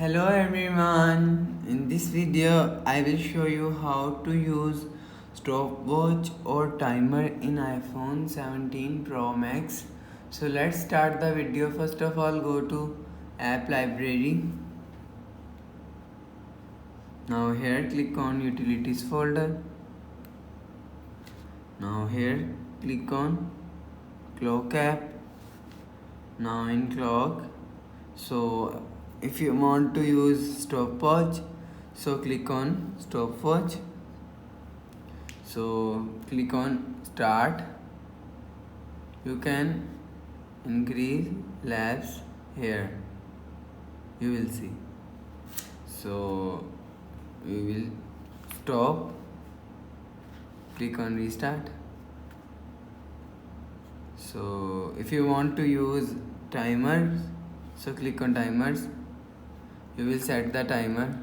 Hello everyone, in this video I will show you how to use stopwatch or timer in iPhone 17 Pro Max. So let's start the video. First of all, go to app library. Now here click on utilities folder. Now here click on clock app. Now in clock, so if you want to use stopwatch, so click on stopwatch. So click on start. You can increase laps here, you will see. So we will stop, click on restart. So if you want to use timers, so click on timers. You will set the timer.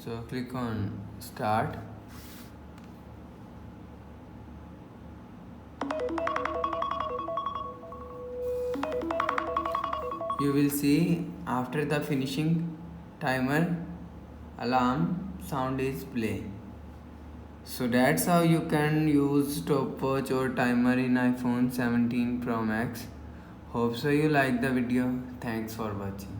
So click on start. You will see after the finishing timer, alarm sound is play. So that's how you can use stopwatch or timer in iPhone 17 Pro Max. Hope so you like the video. Thanks for watching.